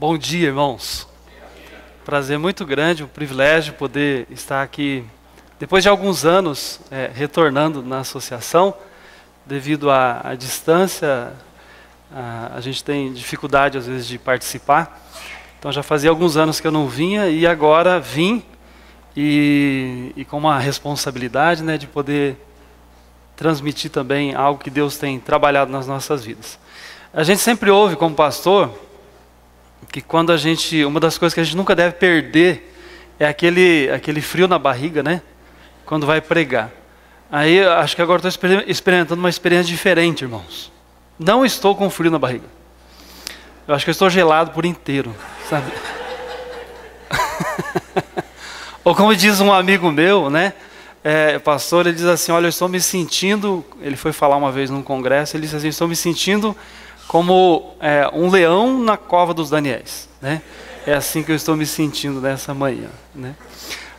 Bom dia, irmãos. Prazer muito grande, um privilégio poder estar aqui, depois de alguns anos, retornando na associação. Devido à distância, a gente tem dificuldade às vezes de participar. Então já fazia alguns anos que eu não vinha e agora vim e com uma responsabilidade, né, de poder transmitir também algo que Deus tem trabalhado nas nossas vidas. A gente sempre ouve como pastor que quando uma das coisas que a gente nunca deve perder é aquele frio na barriga, né? Quando vai pregar. Aí acho que agora estou experimentando uma experiência diferente, irmãos. Não estou com frio na barriga. Eu acho que eu estou gelado por inteiro, sabe? Ou como diz um amigo meu, né? Pastor, ele diz assim, olha, eu estou me sentindo... Ele foi falar uma vez num congresso, ele disse assim, estou me sentindo como um leão na cova dos Daniéis, né? É assim que eu estou me sentindo nessa manhã, né?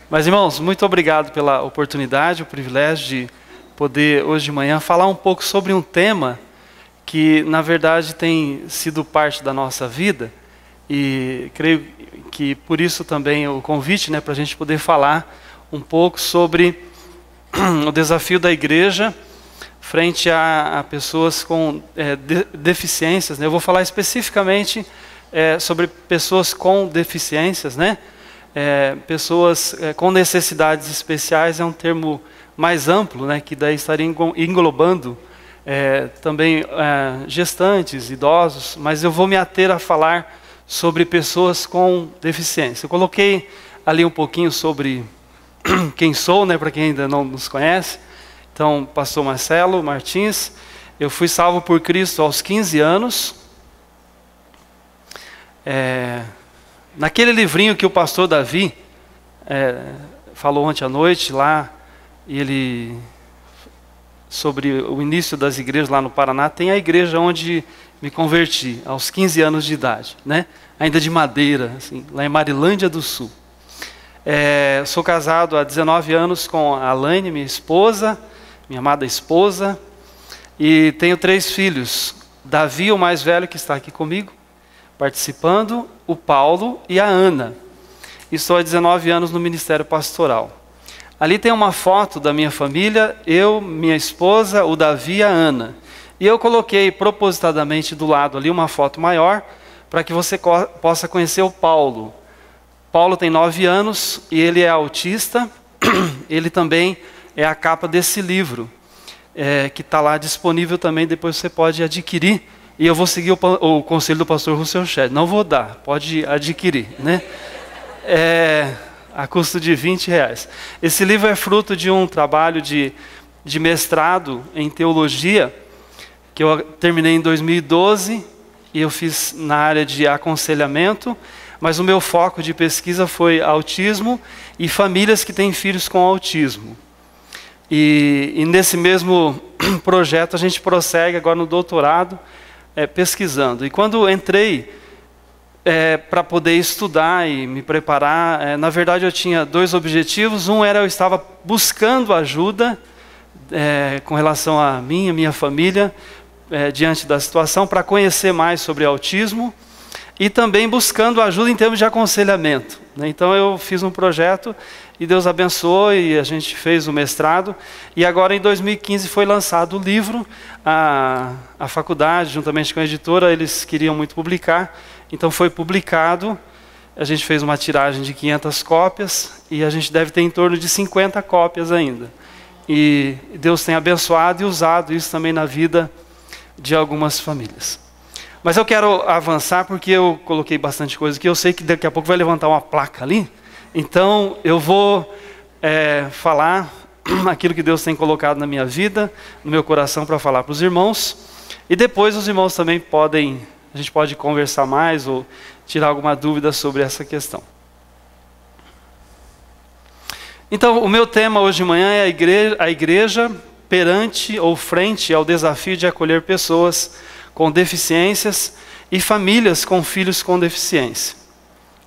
Mas, irmãos, muito obrigado pela oportunidade, o privilégio de poder, hoje de manhã, falar um pouco sobre um tema que, na verdade, tem sido parte da nossa vida. E creio que, por isso, também o convite, né, para a gente poder falar um pouco sobre o desafio da igreja frente a pessoas com deficiências, né? Eu vou falar especificamente sobre pessoas com deficiências, né? Pessoas com necessidades especiais é um termo mais amplo, né? Que daí estaria englobando também gestantes, idosos, mas eu vou me ater a falar sobre pessoas com deficiência. Eu coloquei ali um pouquinho sobre quem sou, né? Para quem ainda não nos conhece. Então, pastor Marcelo Martins, eu fui salvo por Cristo aos 15 anos. Naquele livrinho que o pastor Davi falou ontem à noite lá, sobre o início das igrejas lá no Paraná, tem a igreja onde me converti, aos 15 anos de idade, né? Ainda de madeira, assim, lá em Marilândia do Sul. Sou casado há 19 anos com a Alaine, minha esposa, minha amada esposa, e tenho 3 filhos. Davi, o mais velho, que está aqui comigo, participando, o Paulo e a Ana. Estou há 19 anos no Ministério Pastoral. Ali tem uma foto da minha família, eu, minha esposa, o Davi e a Ana. E eu coloquei propositadamente do lado ali uma foto maior, para que você possa conhecer o Paulo. Paulo tem 9 anos e ele é autista. Ele também é a capa desse livro, que está lá disponível também, depois você pode adquirir. E eu vou seguir o conselho do pastor Russell Shedd. Não vou dar, pode adquirir, né? A custo de R$20. Esse livro é fruto de um trabalho de mestrado em teologia, que eu terminei em 2012, e eu fiz na área de aconselhamento, mas o meu foco de pesquisa foi autismo e famílias que têm filhos com autismo. E nesse mesmo projeto a gente prossegue agora no doutorado, pesquisando. E quando entrei para poder estudar e me preparar, na verdade eu tinha 2 objetivos. Um era eu estava buscando ajuda com relação a mim e minha família, diante da situação, para conhecer mais sobre autismo, e também buscando ajuda em termos de aconselhamento, né? Então eu fiz um projeto e Deus abençoou e a gente fez o mestrado. E agora em 2015 foi lançado o livro. A faculdade, juntamente com a editora, eles queriam muito publicar. Então foi publicado. A gente fez uma tiragem de 500 cópias e a gente deve ter em torno de 50 cópias ainda. E Deus tem abençoado e usado isso também na vida de algumas famílias. Mas eu quero avançar porque eu coloquei bastante coisa aqui. Eu sei que daqui a pouco vai levantar uma placa ali. Então eu vou falar aquilo que Deus tem colocado na minha vida, no meu coração, para falar para os irmãos. E depois os irmãos também a gente pode conversar mais ou tirar alguma dúvida sobre essa questão. Então o meu tema hoje de manhã é a igreja perante ou frente ao desafio de acolher pessoas com deficiências e famílias com filhos com deficiência.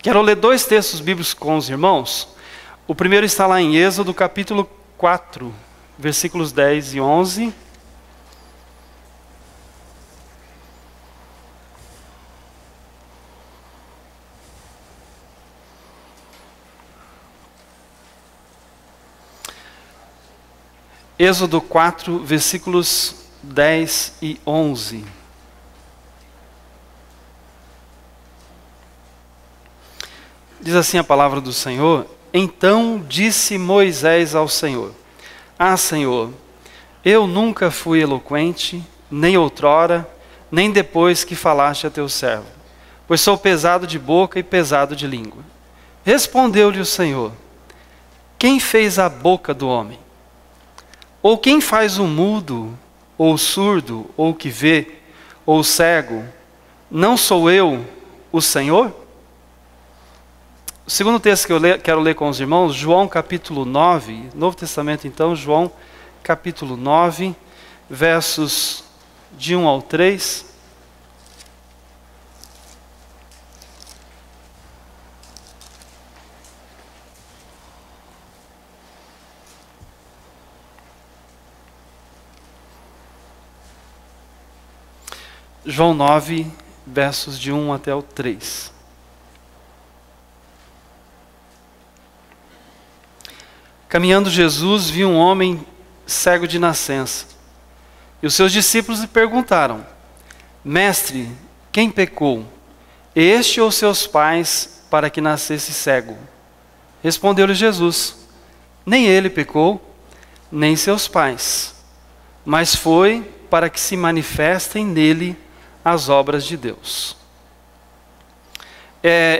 Quero ler 2 textos bíblicos com os irmãos. O primeiro está lá em Êxodo, capítulo 4, versículos 10 e 11. Êxodo 4, versículos 10 e 11. Diz assim a palavra do Senhor: Então disse Moisés ao Senhor: Ah, Senhor, eu nunca fui eloquente, nem outrora, nem depois que falaste a teu servo, pois sou pesado de boca e pesado de língua. Respondeu-lhe o Senhor: Quem fez a boca do homem? Ou quem faz o mudo, ou o surdo, ou o que vê, ou o cego? Não sou eu, o Senhor? O segundo texto que eu quero ler com os irmãos, João capítulo 9, Novo Testamento então, João capítulo 9, versos de 1 ao 3. João 9, versos de 1 até o 3. Caminhando Jesus viu um homem cego de nascença. E os seus discípulos lhe perguntaram: Mestre, quem pecou, este ou seus pais, para que nascesse cego? Respondeu-lhe Jesus: Nem ele pecou, nem seus pais, mas foi para que se manifestem nele as obras de Deus.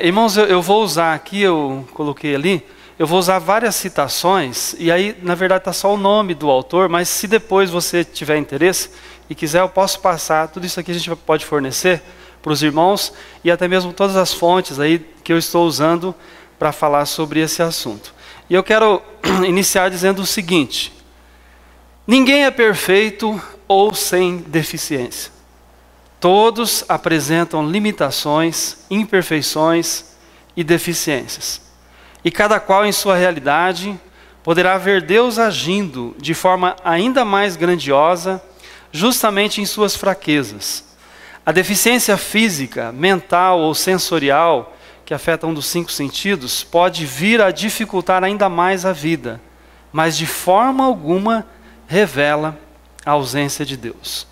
Irmãos, eu vou usar aqui, eu coloquei ali, eu vou usar várias citações, e aí na verdade está só o nome do autor, mas se depois você tiver interesse e quiser, eu posso passar, tudo isso aqui a gente pode fornecer para os irmãos, e até mesmo todas as fontes aí que eu estou usando para falar sobre esse assunto. E eu quero iniciar dizendo o seguinte: ninguém é perfeito ou sem deficiência. Todos apresentam limitações, imperfeições e deficiências. E cada qual em sua realidade poderá ver Deus agindo de forma ainda mais grandiosa, justamente em suas fraquezas. A deficiência física, mental ou sensorial, que afeta um dos 5 sentidos, pode vir a dificultar ainda mais a vida, mas de forma alguma revela a ausência de Deus.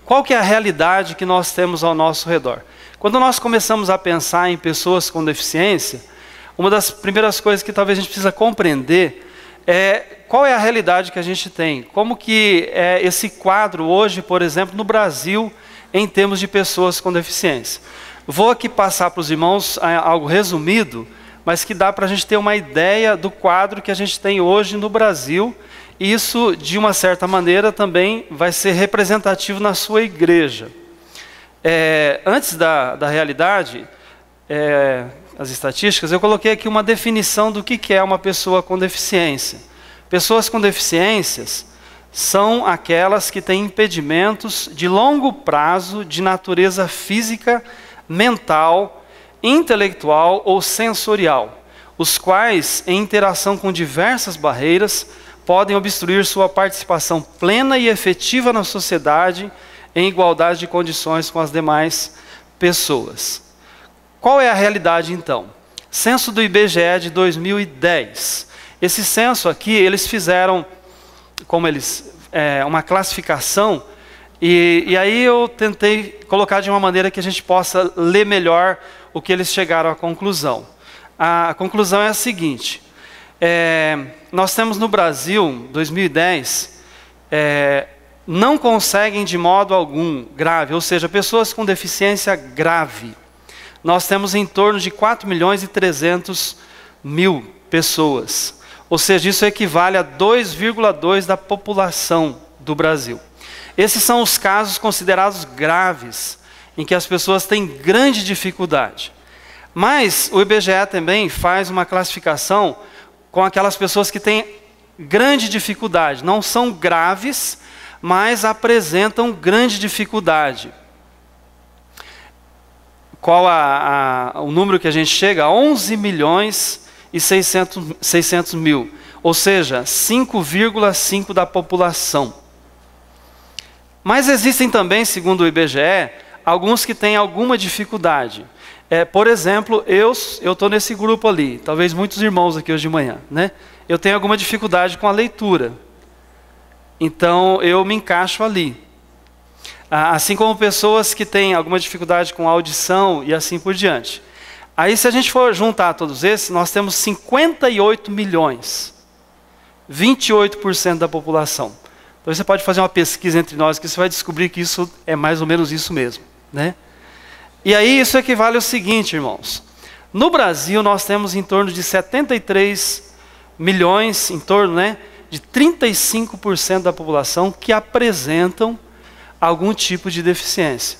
Qual que é a realidade que nós temos ao nosso redor? Quando nós começamos a pensar em pessoas com deficiência, uma das primeiras coisas que talvez a gente precisa compreender é qual é a realidade que a gente tem. Como que é esse quadro hoje, por exemplo, no Brasil, em termos de pessoas com deficiência. Vou aqui passar para os irmãos algo resumido, mas que dá para a gente ter uma ideia do quadro que a gente tem hoje no Brasil. E isso, de uma certa maneira, também vai ser representativo na sua igreja. Antes da realidade, as estatísticas, eu coloquei aqui uma definição do que é uma pessoa com deficiência. Pessoas com deficiências são aquelas que têm impedimentos de longo prazo de natureza física, mental, intelectual ou sensorial, os quais, em interação com diversas barreiras, podem obstruir sua participação plena e efetiva na sociedade, em igualdade de condições com as demais pessoas. Qual é a realidade então? Censo do IBGE de 2010. Esse censo aqui, eles fizeram uma classificação, e aí eu tentei colocar de uma maneira que a gente possa ler melhor o que eles chegaram à conclusão. A conclusão é a seguinte: nós temos no Brasil, 2010, não conseguem de modo algum grave, ou seja, pessoas com deficiência grave. Nós temos em torno de 4.300.000 pessoas. Ou seja, isso equivale a 2,2% da população do Brasil. Esses são os casos considerados graves, em que as pessoas têm grande dificuldade. Mas o IBGE também faz uma classificação com aquelas pessoas que têm grande dificuldade. Não são graves, mas apresentam grande dificuldade. Qual o número que a gente chega? 11.600.000, ou seja, 5,5% da população. Mas existem também, segundo o IBGE, alguns que têm alguma dificuldade. Por exemplo, eu estou nesse grupo ali, talvez muitos irmãos aqui hoje de manhã, né? Eu tenho alguma dificuldade com a leitura, então eu me encaixo ali. Assim como pessoas que têm alguma dificuldade com a audição e assim por diante. Aí se a gente for juntar todos esses, nós temos 58 milhões, 28% da população. Então você pode fazer uma pesquisa entre nós que você vai descobrir que isso é mais ou menos isso mesmo, né? E aí isso equivale ao seguinte, irmãos. No Brasil nós temos em torno de 73 milhões, em torno, né, de 35% da população que apresentam algum tipo de deficiência.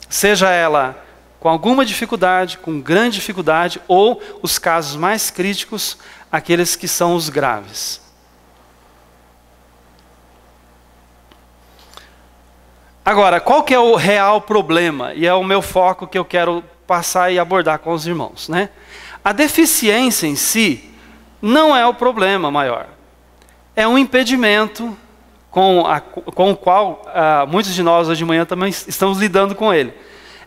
Seja ela com alguma dificuldade, com grande dificuldade, ou os casos mais críticos, aqueles que são os graves. Agora, qual que é o real problema? E é o meu foco que eu quero passar e abordar com os irmãos, né? A deficiência em si não é o problema maior. É um impedimento com o qual muitos de nós hoje de manhã também estamos lidando com ele.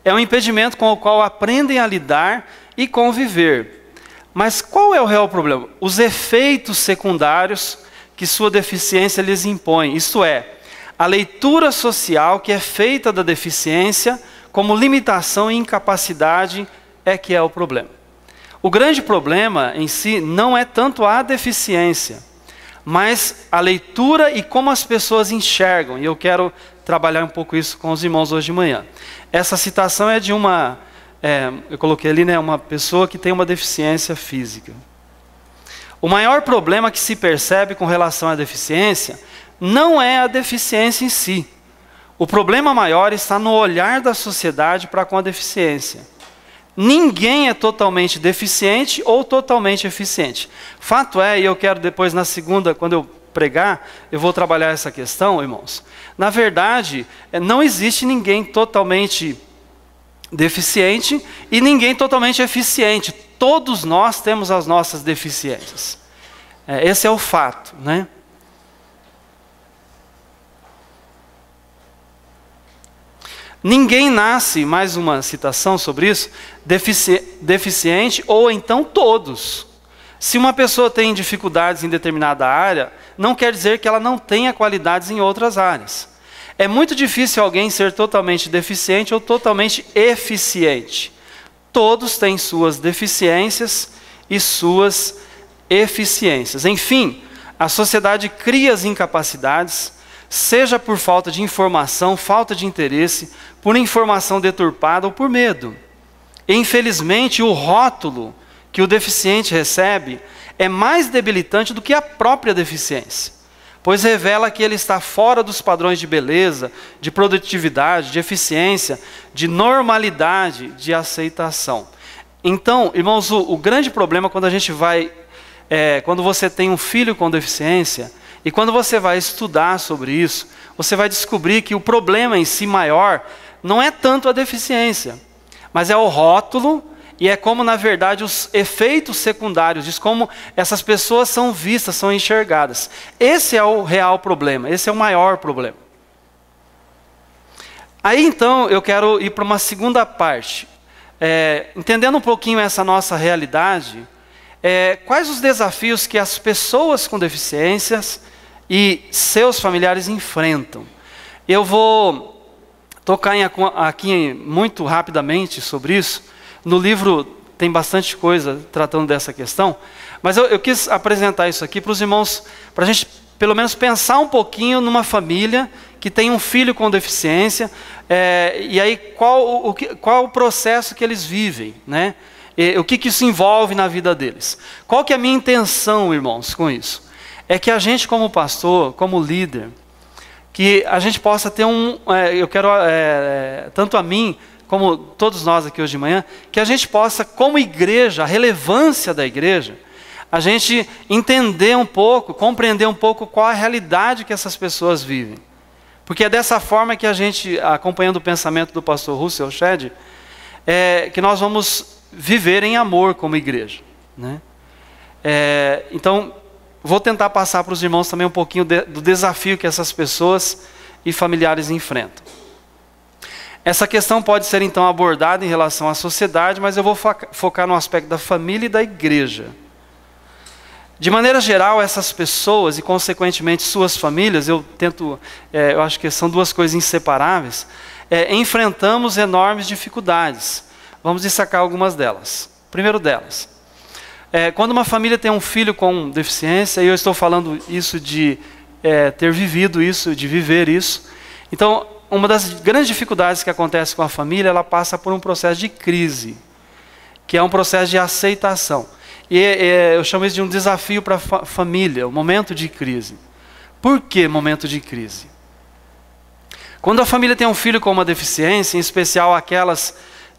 É um impedimento com o qual aprendem a lidar e conviver. Mas qual é o real problema? Os efeitos secundários que sua deficiência lhes impõe. Isto é, a leitura social que é feita da deficiência como limitação e incapacidade é que é o problema. O grande problema em si não é tanto a deficiência, mas a leitura e como as pessoas enxergam. E eu quero trabalhar um pouco isso com os irmãos hoje de manhã. Essa citação é de eu coloquei ali, né, uma pessoa que tem uma deficiência física. O maior problema que se percebe com relação à deficiência não é a deficiência em si. O problema maior está no olhar da sociedade para com a deficiência. Ninguém é totalmente deficiente ou totalmente eficiente. Fato é, e eu quero depois na segunda, quando eu pregar, eu vou trabalhar essa questão, irmãos. Na verdade, não existe ninguém totalmente deficiente e ninguém totalmente eficiente. Todos nós temos as nossas deficiências. Esse é o fato, né? Ninguém nasce, mais uma citação sobre isso, deficiente ou então todos. Se uma pessoa tem dificuldades em determinada área, não quer dizer que ela não tenha qualidades em outras áreas. É muito difícil alguém ser totalmente deficiente ou totalmente eficiente. Todos têm suas deficiências e suas eficiências. Enfim, a sociedade cria as incapacidades, seja por falta de informação, falta de interesse, por informação deturpada ou por medo. E, infelizmente, o rótulo que o deficiente recebe é mais debilitante do que a própria deficiência, pois revela que ele está fora dos padrões de beleza, de produtividade, de eficiência, de normalidade, de aceitação. Então, irmãos, o grande problema quando a gente quando você tem um filho com deficiência, e quando você vai estudar sobre isso, você vai descobrir que o problema em si maior não é tanto a deficiência, mas é o rótulo e é como, na verdade, os efeitos secundários, diz como essas pessoas são vistas, são enxergadas. Esse é o real problema, esse é o maior problema. Aí, então, eu quero ir para uma segunda parte. Entendendo um pouquinho essa nossa realidade, quais os desafios que as pessoas com deficiências e seus familiares enfrentam. Eu vou tocar aqui muito rapidamente sobre isso. No livro tem bastante coisa tratando dessa questão, mas eu quis apresentar isso aqui para os irmãos, para a gente pelo menos pensar um pouquinho numa família que tem um filho com deficiência, e aí qual o processo que eles vivem, né? E o que isso envolve na vida deles. Qual que é a minha intenção, irmãos, com isso? É que a gente como pastor, como líder, que a gente possa ter eu quero, tanto a mim, como todos nós aqui hoje de manhã, que a gente possa, como igreja, a relevância da igreja, a gente entender um pouco, compreender um pouco qual a realidade que essas pessoas vivem. Porque é dessa forma que a gente, acompanhando o pensamento do pastor Russell Shedd, que nós vamos viver em amor como igreja, né? Então, vou tentar passar para os irmãos também um pouquinho do desafio que essas pessoas e familiares enfrentam. Essa questão pode ser então abordada em relação à sociedade, mas eu vou focar no aspecto da família e da igreja. De maneira geral, essas pessoas e consequentemente suas famílias, eu acho que são duas coisas inseparáveis, enfrentamos enormes dificuldades. Vamos destacar algumas delas. Primeiro delas, quando uma família tem um filho com deficiência, e eu estou falando isso de ter vivido isso, de viver isso. Então, uma das grandes dificuldades que acontece com a família, ela passa por um processo de crise, que é um processo de aceitação. E eu chamo isso de um desafio para a família, um momento de crise. Por que momento de crise? Quando a família tem um filho com uma deficiência, em especial aquelas,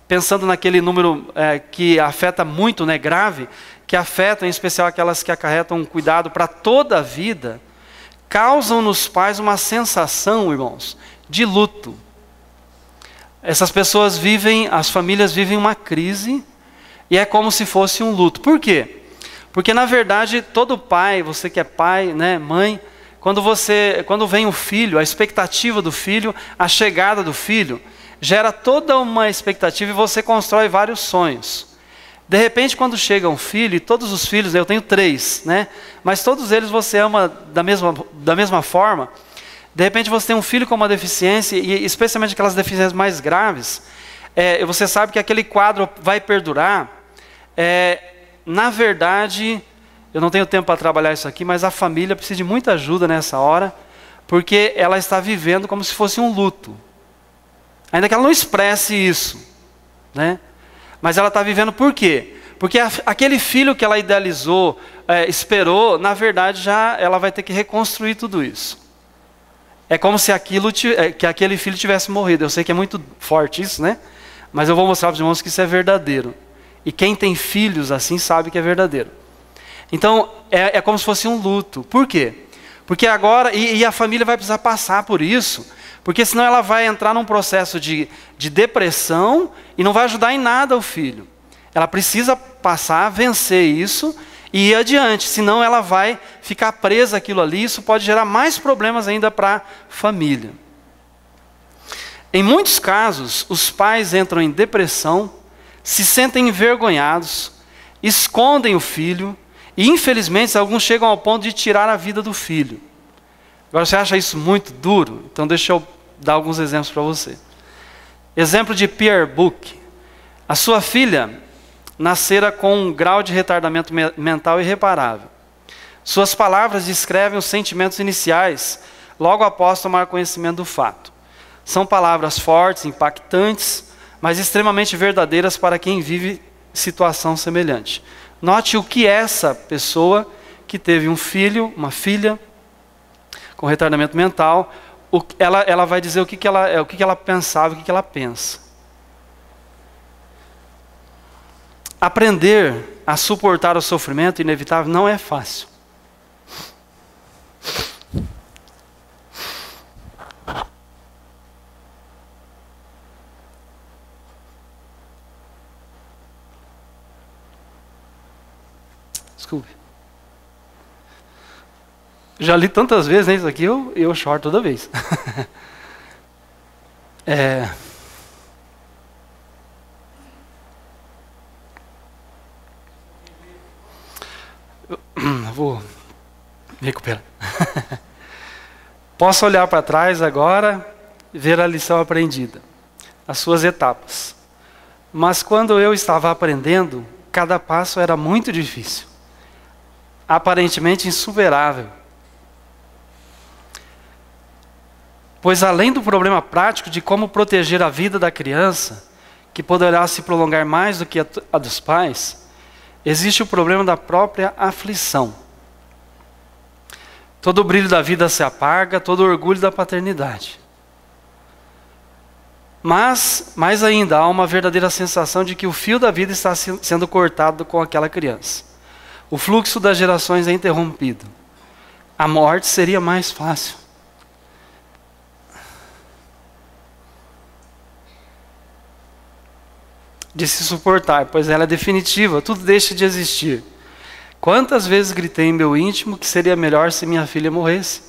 pensando naquele número que afeta muito, né, grave, que afeta em especial aquelas que acarretam um cuidado para toda a vida, causam nos pais uma sensação, irmãos, de luto. Essas pessoas as famílias vivem uma crise, e é como se fosse um luto. Por quê? Porque na verdade todo pai, você que é pai, né, mãe, quando vem o filho, a expectativa do filho, a chegada do filho, gera toda uma expectativa e você constrói vários sonhos. De repente, quando chega um filho, e todos os filhos, eu tenho 3, né? Mas todos eles você ama da mesma forma. De repente você tem um filho com uma deficiência, e especialmente aquelas deficiências mais graves, você sabe que aquele quadro vai perdurar. Na verdade, eu não tenho tempo para trabalhar isso aqui, mas a família precisa de muita ajuda nessa hora, porque ela está vivendo como se fosse um luto. Ainda que ela não expresse isso, né? Mas ela está vivendo por quê? Porque aquele filho que ela idealizou, esperou, na verdade ela vai ter que reconstruir tudo isso. É como se que aquele filho tivesse morrido. Eu sei que é muito forte isso, né? Mas eu vou mostrar para os irmãos que isso é verdadeiro. E quem tem filhos assim sabe que é verdadeiro. Então, é como se fosse um luto. Por quê? Porque agora, e a família vai precisar passar por isso, porque senão ela vai entrar num processo de depressão e não vai ajudar em nada o filho. Ela precisa passar, vencer isso e ir adiante, senão ela vai ficar presa àquilo ali, isso pode gerar mais problemas ainda para a família. Em muitos casos, os pais entram em depressão, se sentem envergonhados, escondem o filho, e infelizmente alguns chegam ao ponto de tirar a vida do filho. Agora você acha isso muito duro? Então deixa eu dar alguns exemplos para você. Exemplo de Pierre Book. A sua filha nascera com um grau de retardamento mental irreparável. Suas palavras descrevem os sentimentos iniciais, logo após tomar conhecimento do fato. São palavras fortes, impactantes, mas extremamente verdadeiras para quem vive situação semelhante. Note o que essa pessoa que teve um filho, uma filha, com retardamento mental, ela vai dizer o que ela pensava, o que ela pensa. Aprender a suportar o sofrimento inevitável não é fácil. Desculpe. Já li tantas vezes, né? Isso aqui eu choro toda vez. Vou me recuperar. Posso olhar para trás agora e ver a lição aprendida, as suas etapas. Mas quando eu estava aprendendo, cada passo era muito difícil, aparentemente insuperável. Pois além do problema prático de como proteger a vida da criança, que poderá se prolongar mais do que a dos pais, existe o problema da própria aflição. Todo o brilho da vida se apaga, todo o orgulho da paternidade. Mas, mais ainda, há uma verdadeira sensação de que o fio da vida está sendo cortado com aquela criança. O fluxo das gerações é interrompido. A morte seria mais fácil. De se suportar, pois ela é definitiva, tudo deixa de existir. Quantas vezes gritei em meu íntimo que seria melhor se minha filha morresse?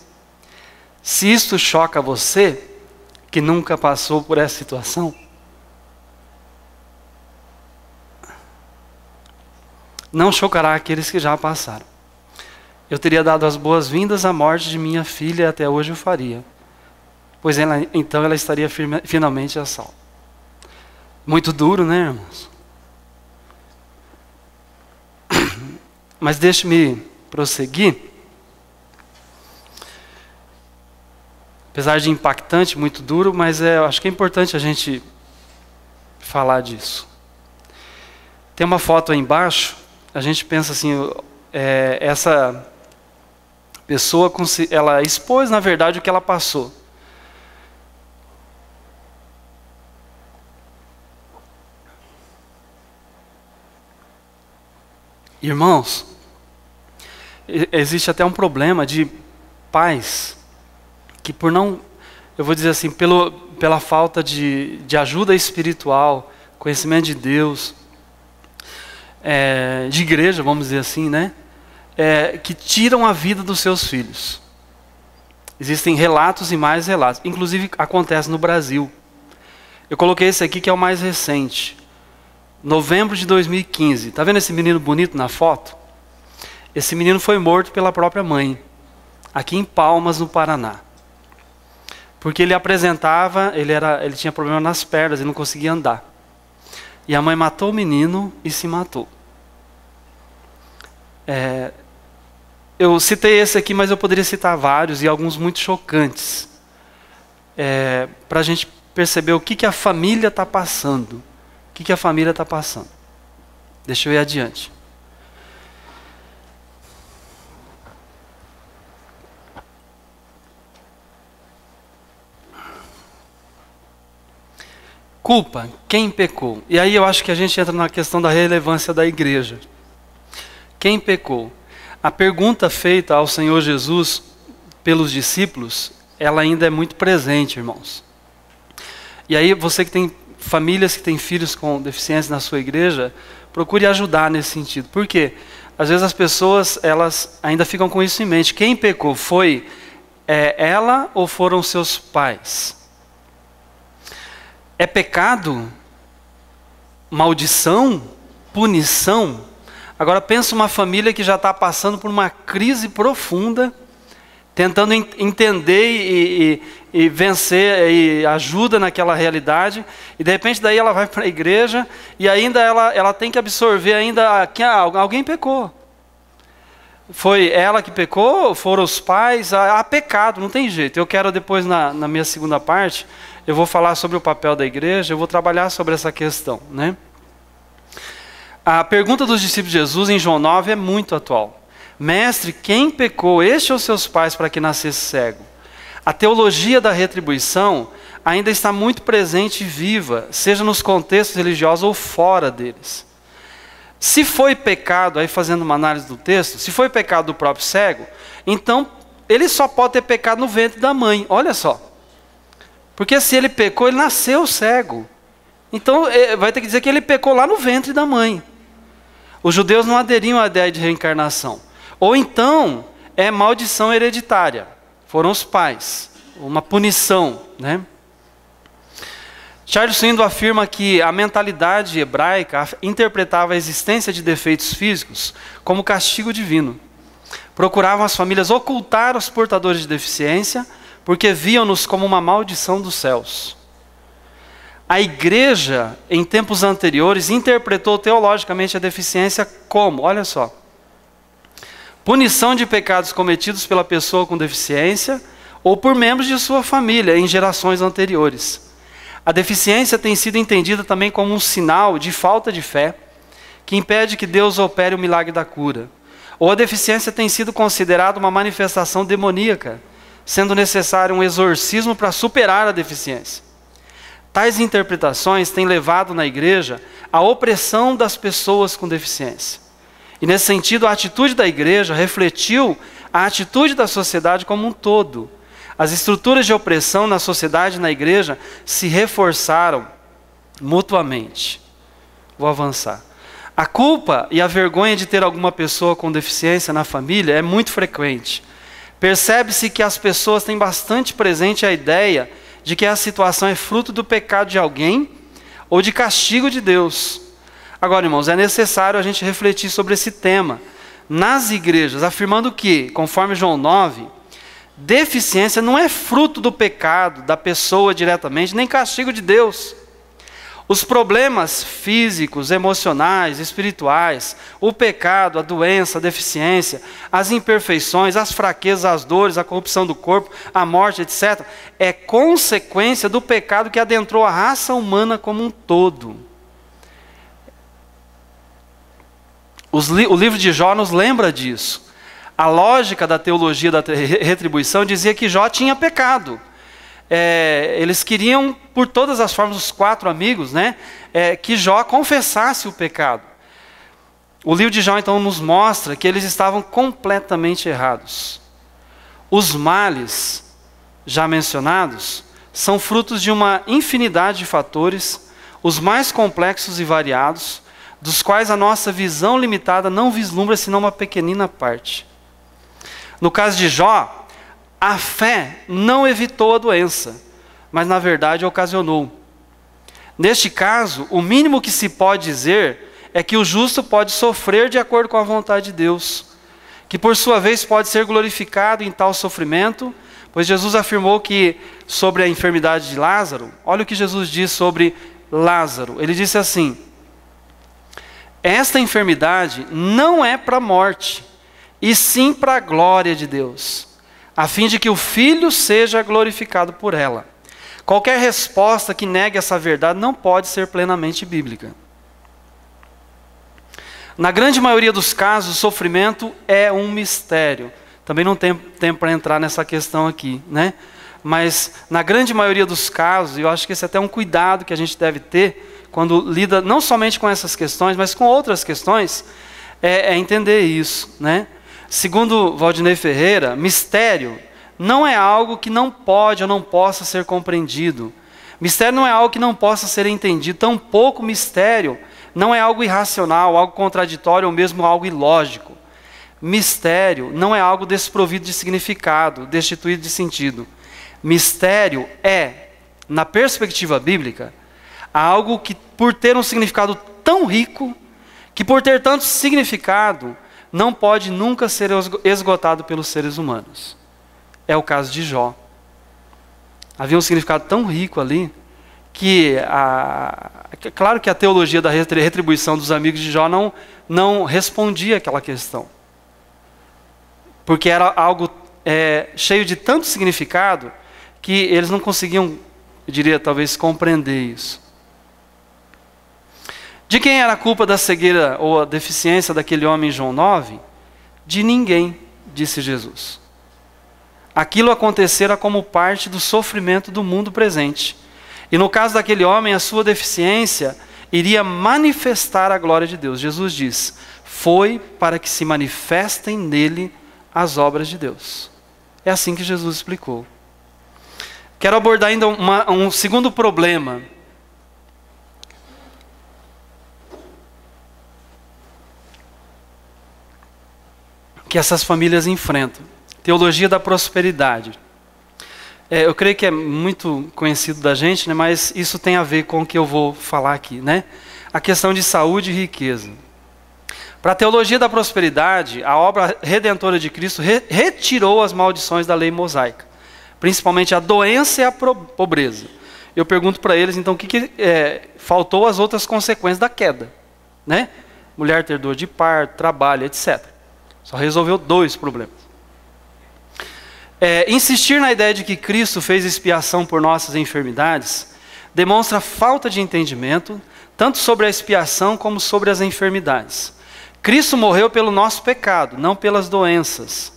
Se isto choca você, que nunca passou por essa situação? Não chocará aqueles que já passaram. Eu teria dado as boas-vindas à morte de minha filha, e até hoje o faria, pois então ela estaria finalmente a salvo. Muito duro, né, irmãos? Mas deixe-me prosseguir. Apesar de impactante, muito duro, mas eu acho que é importante a gente falar disso. Tem uma foto aí embaixo, a gente pensa assim, essa pessoa, ela expôs na verdade o que ela passou. Irmãos, existe até um problema de pais que por não, eu vou dizer assim, pela falta de ajuda espiritual, conhecimento de Deus, de igreja, vamos dizer assim, né? Que tiram a vida dos seus filhos. Existem relatos e mais relatos. Inclusive acontece no Brasil. Eu coloquei esse aqui que é o mais recente. Novembro de 2015. Está vendo esse menino bonito na foto? Esse menino foi morto pela própria mãe, aqui em Palmas, no Paraná. Porque ele apresentava, ele tinha problema nas pernas, ele não conseguia andar. E a mãe matou o menino e se matou. Eu citei esse aqui, mas eu poderia citar vários, e alguns muito chocantes. Para a gente perceber o que a família está passando. O que a família está passando. Deixa eu ir adiante. Culpa, quem pecou? E aí eu acho que a gente entra na questão da relevância da igreja. Quem pecou? A pergunta feita ao Senhor Jesus pelos discípulos, ela ainda é muito presente, irmãos. E aí você que tem famílias que têm filhos com deficiência na sua igreja, procure ajudar nesse sentido. Por quê? Às vezes as pessoas, elas ainda ficam com isso em mente. Quem pecou? Foi ela ou foram seus pais? É pecado? Maldição? Punição? Agora pensa uma família que já está passando por uma crise profunda, tentando entender e vencer, e ajuda naquela realidade, e de repente daí ela vai para a igreja, e ainda ela tem que absorver ainda que alguém pecou. Foi ela que pecou? Foram os pais? Há pecado, não tem jeito. Eu quero depois, na minha segunda parte, eu vou falar sobre o papel da igreja, eu vou trabalhar sobre essa questão, né? A pergunta dos discípulos de Jesus em João 9 é muito atual. Mestre, quem pecou, este ou seus pais, para que nascesse cego? A teologia da retribuição ainda está muito presente e viva, seja nos contextos religiosos ou fora deles. Se foi pecado, aí fazendo uma análise do texto, se foi pecado do próprio cego, então ele só pode ter pecado no ventre da mãe, olha só. Porque se ele pecou, ele nasceu cego. Então vai ter que dizer que ele pecou lá no ventre da mãe. Os judeus não aderiam à ideia de reencarnação. Ou então, é maldição hereditária. Foram os pais. Uma punição, né? Charles Swindoll afirma que a mentalidade hebraica interpretava a existência de defeitos físicos como castigo divino. Procuravam as famílias ocultar os portadores de deficiência, porque viam-nos como uma maldição dos céus. A igreja, em tempos anteriores, interpretou teologicamente a deficiência como, olha só, punição de pecados cometidos pela pessoa com deficiência ou por membros de sua família em gerações anteriores. A deficiência tem sido entendida também como um sinal de falta de fé, que impede que Deus opere o milagre da cura. Ou a deficiência tem sido considerada uma manifestação demoníaca, sendo necessário um exorcismo para superar a deficiência. Tais interpretações têm levado na igreja à opressão das pessoas com deficiência. E nesse sentido, a atitude da igreja refletiu a atitude da sociedade como um todo. As estruturas de opressão na sociedade e na igreja se reforçaram mutuamente. Vou avançar. A culpa e a vergonha de ter alguma pessoa com deficiência na família é muito frequente. Percebe-se que as pessoas têm bastante presente a ideia de que a situação é fruto do pecado de alguém ou de castigo de Deus. Agora, irmãos, é necessário a gente refletir sobre esse tema nas igrejas, afirmando que, conforme João 9, deficiência não é fruto do pecado da pessoa diretamente, nem castigo de Deus. Os problemas físicos, emocionais, espirituais, o pecado, a doença, a deficiência, as imperfeições, as fraquezas, as dores, a corrupção do corpo, a morte, etc., é consequência do pecado que adentrou a raça humana como um todo. O livro de Jó nos lembra disso. A lógica da teologia da retribuição dizia que Jó tinha pecado. Eles queriam, por todas as formas, os 4 amigos, né, que Jó confessasse o pecado. O livro de Jó, então, nos mostra que eles estavam completamente errados. Os males já mencionados são frutos de uma infinidade de fatores, os mais complexos e variados, dos quais a nossa visão limitada não vislumbra senão uma pequenina parte. No caso de Jó, a fé não evitou a doença, mas na verdade ocasionou. Neste caso, o mínimo que se pode dizer é que o justo pode sofrer de acordo com a vontade de Deus, que por sua vez pode ser glorificado em tal sofrimento, pois Jesus afirmou que sobre a enfermidade de Lázaro, olha o que Jesus diz sobre Lázaro. Ele disse assim: esta enfermidade não é para a morte, e sim para a glória de Deus, a fim de que o Filho seja glorificado por ela. Qualquer resposta que negue essa verdade não pode ser plenamente bíblica. Na grande maioria dos casos, o sofrimento é um mistério. Também não tem tempo para entrar nessa questão aqui, né? Mas na grande maioria dos casos, e eu acho que esse é até um cuidado que a gente deve ter quando lida não somente com essas questões, mas com outras questões, é entender isso, né? Segundo Valdinei Ferreira, mistério não é algo que não pode ou não possa ser compreendido. Mistério não é algo que não possa ser entendido. Tampouco mistério não é algo irracional, algo contraditório ou mesmo algo ilógico. Mistério não é algo desprovido de significado, destituído de sentido. Mistério é, na perspectiva bíblica, algo que, por ter um significado tão rico, que por ter tanto significado, não pode nunca ser esgotado pelos seres humanos. É o caso de Jó. Havia um significado tão rico ali, que claro que a teologia da retribuição dos amigos de Jó não respondia àquela questão. Porque era algo cheio de tanto significado, que eles não conseguiam, eu diria, talvez, compreender isso. De quem era a culpa da cegueira ou a deficiência daquele homem em João 9? De ninguém, disse Jesus. Aquilo acontecera como parte do sofrimento do mundo presente. E no caso daquele homem, a sua deficiência iria manifestar a glória de Deus. Jesus diz: foi para que se manifestem nele as obras de Deus. É assim que Jesus explicou. Quero abordar ainda um segundo problema. Que essas famílias enfrentam. Teologia da prosperidade. Eu creio que é muito conhecido da gente, né, mas isso tem a ver com o que eu vou falar aqui, né? A questão de saúde e riqueza. Para a teologia da prosperidade, a obra redentora de Cristo retirou as maldições da lei mosaica, principalmente a doença e a pobreza. Eu pergunto para eles, então, o que faltou as outras consequências da queda, né? Mulher ter dor de parto, trabalho, etc. Só resolveu 2 problemas. Insistir na ideia de que Cristo fez expiação por nossas enfermidades demonstra falta de entendimento, tanto sobre a expiação como sobre as enfermidades. Cristo morreu pelo nosso pecado, não pelas doenças.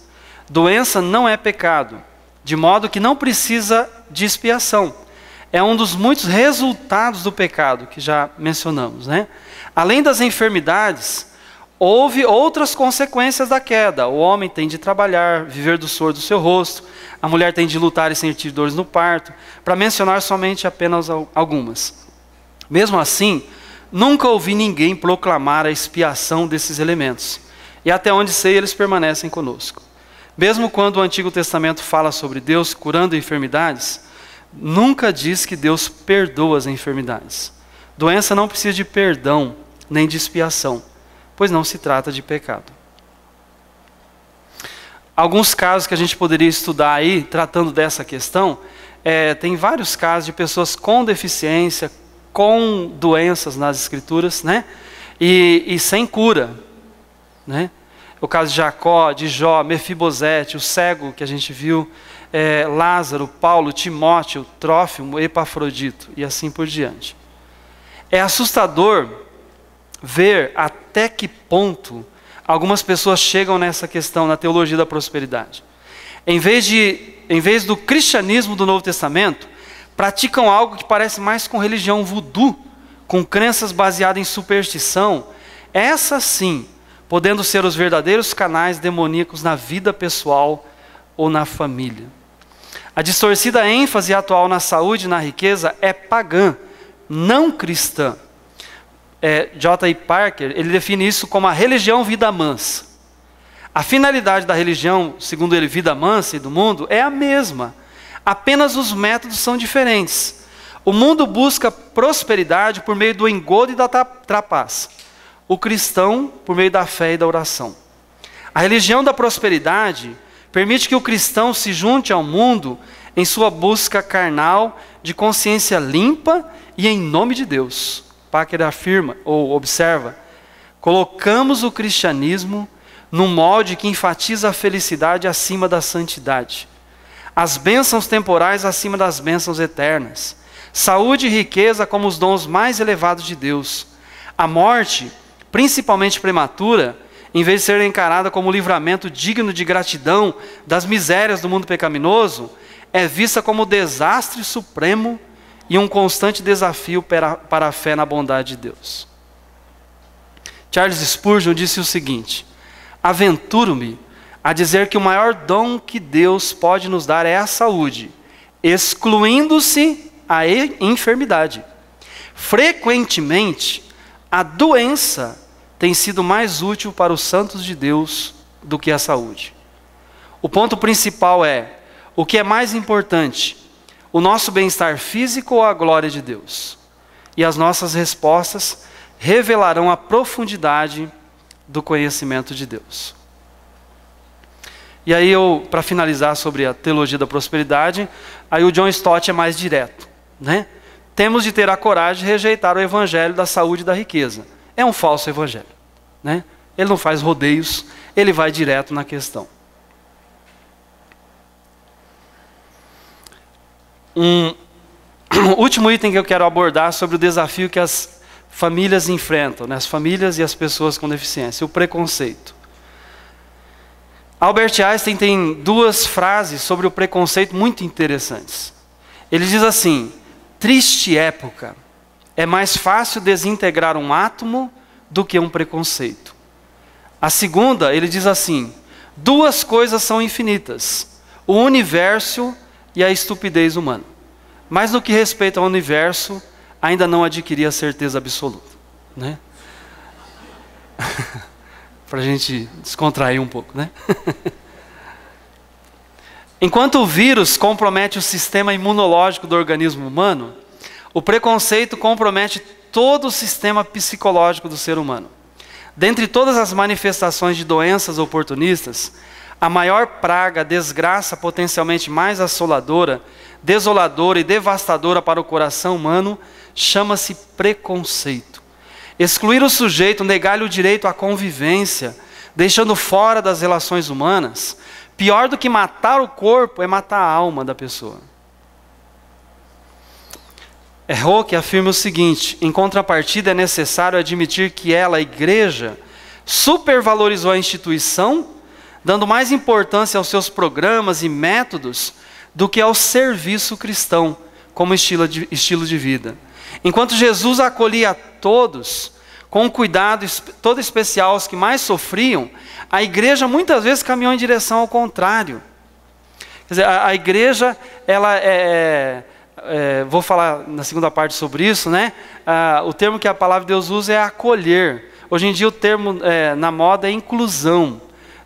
Doença não é pecado, de modo que não precisa de expiação. É um dos muitos resultados do pecado que já mencionamos, né? Além das enfermidades, houve outras consequências da queda. O homem tem de trabalhar, viver do suor do seu rosto. A mulher tem de lutar e sentir dores no parto, para mencionar somente apenas algumas. Mesmo assim, nunca ouvi ninguém proclamar a expiação desses elementos. E até onde sei, eles permanecem conosco. Mesmo quando o Antigo Testamento fala sobre Deus curando enfermidades, nunca diz que Deus perdoa as enfermidades. Doença não precisa de perdão, nem de expiação, pois não se trata de pecado. Alguns casos que a gente poderia estudar aí, tratando dessa questão, tem vários casos de pessoas com deficiência, com doenças nas escrituras, né? E sem cura, né? O caso de Jacó, de Jó, Mefibosete, o cego que a gente viu, Lázaro, Paulo, Timóteo, Trófimo, Epafrodito e assim por diante. É assustador ver até que ponto algumas pessoas chegam nessa questão, na teologia da prosperidade. Em vez do cristianismo do Novo Testamento, praticam algo que parece mais com religião voodoo, com crenças baseadas em superstição, essa sim, podendo ser os verdadeiros canais demoníacos na vida pessoal ou na família. A distorcida ênfase atual na saúde e na riqueza é pagã, não cristã. J.I. Parker, ele define isso como a religião vida mansa. A finalidade da religião, segundo ele, vida mansa e do mundo, é a mesma. Apenas os métodos são diferentes. O mundo busca prosperidade por meio do engodo e da trapaça. O cristão, por meio da fé e da oração. A religião da prosperidade permite que o cristão se junte ao mundo em sua busca carnal de consciência limpa e em nome de Deus. Parker afirma, ou observa, colocamos o cristianismo num molde que enfatiza a felicidade acima da santidade, as bênçãos temporais acima das bênçãos eternas, saúde e riqueza como os dons mais elevados de Deus, a morte, principalmente prematura, em vez de ser encarada como livramento digno de gratidão das misérias do mundo pecaminoso, é vista como desastre supremo e um constante desafio para a fé na bondade de Deus. Charles Spurgeon disse o seguinte: aventuro-me a dizer que o maior dom que Deus pode nos dar é a saúde, excluindo-se a enfermidade. Frequentemente, a doença tem sido mais útil para os santos de Deus do que a saúde. O ponto principal é: o que é mais importante, o nosso bem-estar físico ou a glória de Deus? E as nossas respostas revelarão a profundidade do conhecimento de Deus. E aí para finalizar sobre a teologia da prosperidade, aí o John Stott é mais direto, né? Temos de ter a coragem de rejeitar o evangelho da saúde e da riqueza. É um falso evangelho, né? Ele não faz rodeios, ele vai direto na questão. Um último item que eu quero abordar sobre o desafio que as famílias enfrentam, né? As famílias e as pessoas com deficiência, o preconceito. Albert Einstein tem duas frases sobre o preconceito muito interessantes. Ele diz assim: triste época, é mais fácil desintegrar um átomo do que um preconceito. A segunda, ele diz assim: duas coisas são infinitas, o universo e a estupidez humana. Mas no que respeita ao universo, ainda não adquiri a certeza absoluta, né? Para a gente descontrair um pouco, né? Enquanto o vírus compromete o sistema imunológico do organismo humano, o preconceito compromete todo o sistema psicológico do ser humano. Dentre todas as manifestações de doenças oportunistas, a maior praga, desgraça potencialmente mais assoladora, desoladora e devastadora para o coração humano, chama-se preconceito. Excluir o sujeito, negar-lhe o direito à convivência, deixando fora das relações humanas, pior do que matar o corpo é matar a alma da pessoa. Roque afirma o seguinte: em contrapartida é necessário admitir que ela, a igreja, supervalorizou a instituição, dando mais importância aos seus programas e métodos do que ao serviço cristão como estilo de vida. Enquanto Jesus acolhia a todos, com um cuidado todo especial aos que mais sofriam, a igreja muitas vezes caminhou em direção ao contrário. Quer dizer, a igreja, ela vou falar na segunda parte sobre isso, né? O termo que a palavra de Deus usa é acolher. Hoje em dia o termo na moda é inclusão.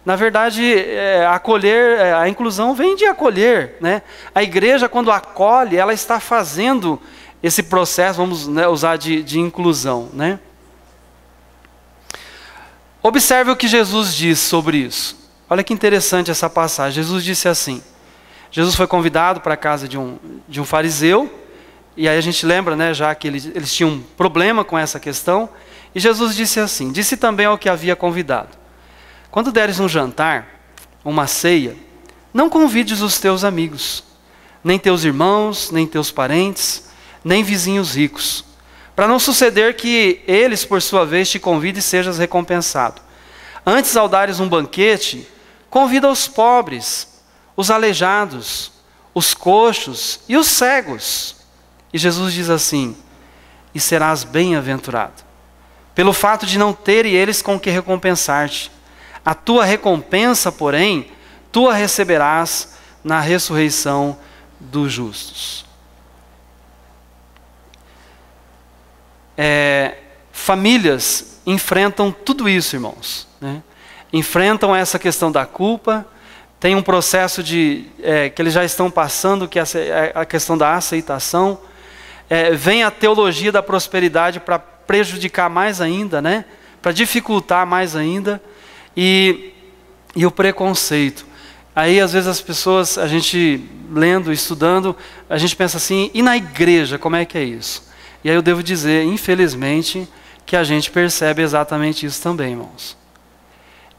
Na verdade, acolher, a inclusão vem de acolher, né? A igreja, quando acolhe, ela está fazendo esse processo, vamos, né, usar de inclusão, né? Observe o que Jesus diz sobre isso. Olha que interessante essa passagem. Jesus disse assim, Jesus foi convidado para a casa de um fariseu, e aí a gente lembra, né, já que eles tinham um problema com essa questão, e Jesus disse assim, disse também ao que havia convidado, quando deres um jantar, uma ceia, não convides os teus amigos, nem teus irmãos, nem teus parentes, nem vizinhos ricos, para não suceder que eles, por sua vez, te convidem e sejas recompensado. Antes, ao dares um banquete, convida os pobres, os aleijados, os coxos e os cegos. E Jesus diz assim, e serás bem-aventurado, pelo fato de não terem eles com que recompensar-te. A tua recompensa, porém, tu a receberás na ressurreição dos justos. Famílias enfrentam tudo isso, irmãos, né? Enfrentam essa questão da culpa, tem um processo que eles já estão passando, que é a questão da aceitação. Vem a teologia da prosperidade para prejudicar mais ainda, né? Para dificultar mais ainda. E o preconceito. Aí às vezes as pessoas, a gente lendo, estudando, a gente pensa assim, e na igreja, como é que é isso? E aí eu devo dizer, infelizmente, que a gente percebe exatamente isso também, irmãos.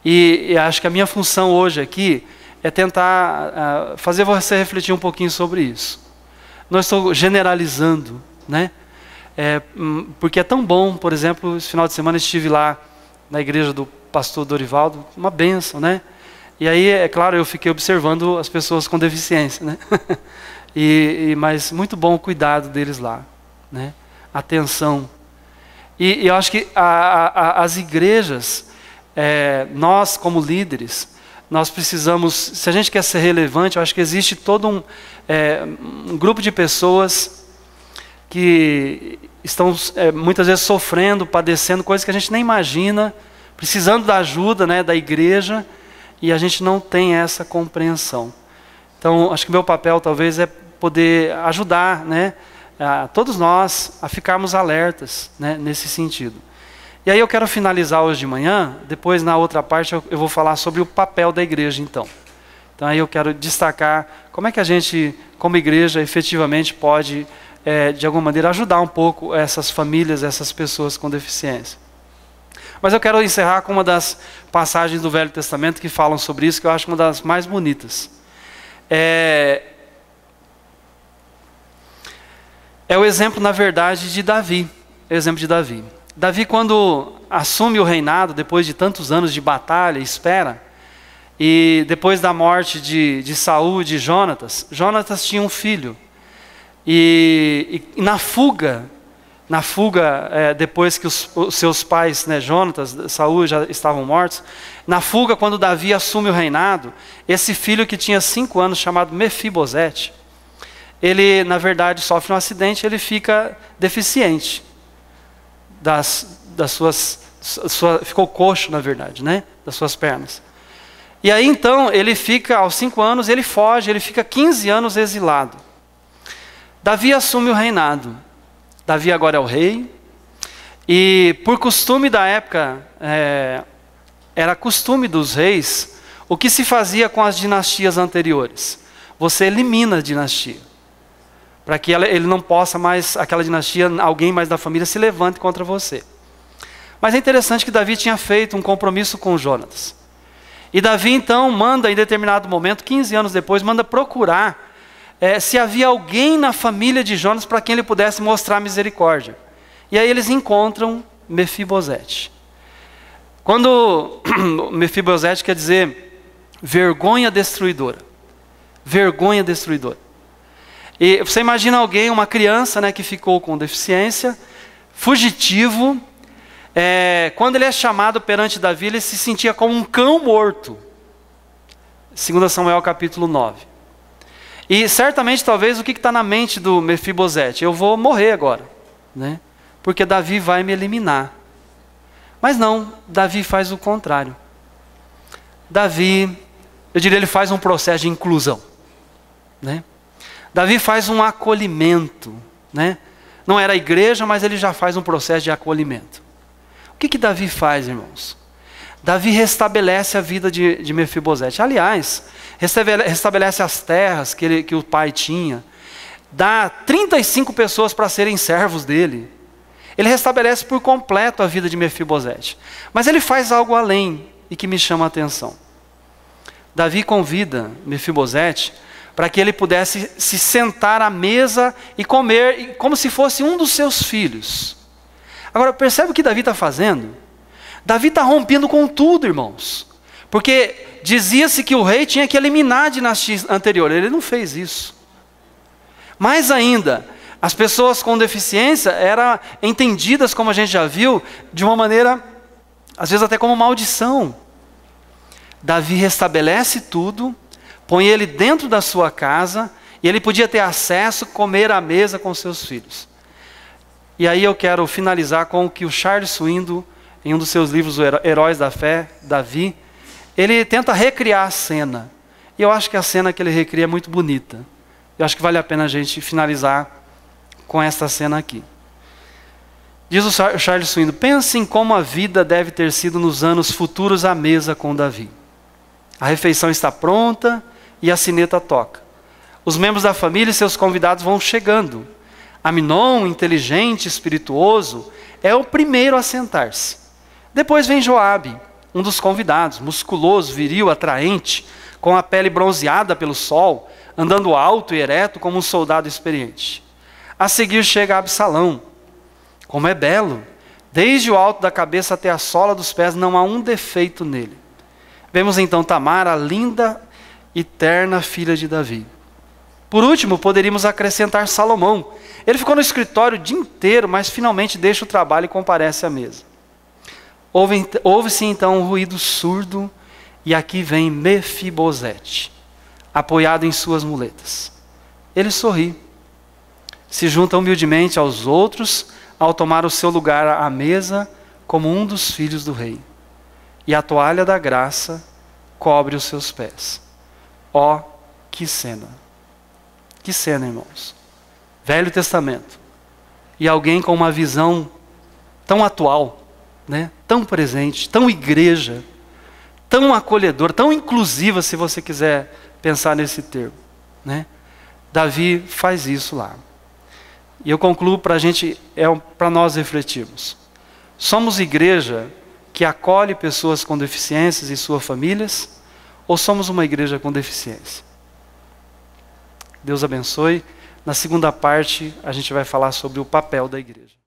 E acho que a minha função hoje aqui é tentar fazer você refletir um pouquinho sobre isso. Não estou generalizando, né? Porque é tão bom, por exemplo, esse final de semana estive lá na igreja do pastor Dorivaldo, uma bênção, né? E aí, é claro, eu fiquei observando as pessoas com deficiência, né? Mas muito bom o cuidado deles lá, né? Atenção. E eu acho que as igrejas, nós como líderes, nós precisamos, se a gente quer ser relevante, eu acho que existe todo um grupo de pessoas que estão muitas vezes sofrendo, padecendo coisas que a gente nem imagina, precisando da ajuda, né, da igreja, e a gente não tem essa compreensão. Então, acho que meu papel talvez é poder ajudar, né, todos nós a ficarmos alertas, né, nesse sentido. E aí eu quero finalizar hoje de manhã, depois na outra parte eu vou falar sobre o papel da igreja então. Então aí eu quero destacar como é que a gente, como igreja, efetivamente pode, de alguma maneira, ajudar um pouco essas famílias, essas pessoas com deficiência. Mas eu quero encerrar com uma das passagens do Velho Testamento que falam sobre isso, que eu acho uma das mais bonitas. É o exemplo, na verdade, de Davi. É o exemplo de Davi. Davi, quando assume o reinado, depois de tantos anos de batalha e espera, e depois da morte de Saul e de Jonatas, Jonatas tinha um filho. E na fuga, depois que os seus pais, né, Jonatas, Saul já estavam mortos, na fuga, quando Davi assume o reinado, esse filho que tinha 5 anos, chamado Mefibosete, ele, na verdade, sofre um acidente, ele fica deficiente ficou coxo, na verdade, né, das suas pernas. E aí, então, ele fica, aos 5 anos, ele foge, ele fica 15 anos exilado. Davi assume o reinado. Davi agora é o rei, e por costume da época, era costume dos reis, o que se fazia com as dinastias anteriores. Você elimina a dinastia, para que ele não possa mais, aquela dinastia, alguém mais da família se levante contra você. Mas é interessante que Davi tinha feito um compromisso com Jonatas. E Davi então manda, em determinado momento, 15 anos depois, manda procurar se havia alguém na família de Jonatas para quem ele pudesse mostrar misericórdia. E aí eles encontram Mefibosete. Quando Mefibosete quer dizer vergonha destruidora. Vergonha destruidora. E você imagina alguém, uma criança, né, que ficou com deficiência, fugitivo, quando ele é chamado perante Davi, ele se sentia como um cão morto. 2 Samuel capítulo 9. E certamente, talvez, o que está na mente do Mefibosete? Eu vou morrer agora, né? Porque Davi vai me eliminar. Mas não, Davi faz o contrário. Davi, eu diria, ele faz um processo de inclusão, né? Davi faz um acolhimento, né? Não era a igreja, mas ele já faz um processo de acolhimento. O que Davi faz, irmãos? Davi restabelece a vida de Mefibosete. Aliás, restabelece as terras que o pai tinha. Dá 35 pessoas para serem servos dele. Ele restabelece por completo a vida de Mefibosete. Mas ele faz algo além e que me chama a atenção. Davi convida Mefibosete para que ele pudesse se sentar à mesa e comer como se fosse um dos seus filhos. Agora, percebe o que Davi está fazendo? Davi está rompendo com tudo, irmãos. Porque dizia-se que o rei tinha que eliminar a dinastia anterior. Ele não fez isso. Mais ainda, as pessoas com deficiência eram entendidas, como a gente já viu, de uma maneira, às vezes até como maldição. Davi restabelece tudo, põe ele dentro da sua casa, e ele podia ter acesso, comer à mesa com seus filhos. E aí eu quero finalizar com o que o Charles Swindoll, em um dos seus livros, Heróis da Fé, Davi, ele tenta recriar a cena. E eu acho que a cena que ele recria é muito bonita. Eu acho que vale a pena a gente finalizar com esta cena aqui. Diz o Charles Swindoll: pense em como a vida deve ter sido nos anos futuros à mesa com Davi. A refeição está pronta e a sineta toca. Os membros da família e seus convidados vão chegando. Aminon, inteligente, espirituoso, é o primeiro a sentar-se. Depois vem Joabe, um dos convidados, musculoso, viril, atraente, com a pele bronzeada pelo sol, andando alto e ereto como um soldado experiente. A seguir chega Absalão. Como é belo! Desde o alto da cabeça até a sola dos pés não há um defeito nele. Vemos então Tamar, a linda e terna filha de Davi. Por último, poderíamos acrescentar Salomão. Ele ficou no escritório o dia inteiro, mas finalmente deixa o trabalho e comparece à mesa. Ouve-se então um ruído surdo, e aqui vem Mefibosete, apoiado em suas muletas. Ele sorri, se junta humildemente aos outros, ao tomar o seu lugar à mesa, como um dos filhos do rei. E a toalha da graça cobre os seus pés. Ó, que cena! Que cena, irmãos! Velho Testamento. E alguém com uma visão tão atual, né? Tão presente, tão igreja, tão acolhedora, tão inclusiva, se você quiser pensar nesse termo, né? Davi faz isso lá. E eu concluo para nós refletirmos. Somos igreja que acolhe pessoas com deficiências e suas famílias, ou somos uma igreja com deficiência? Deus abençoe. Na segunda parte, a gente vai falar sobre o papel da igreja.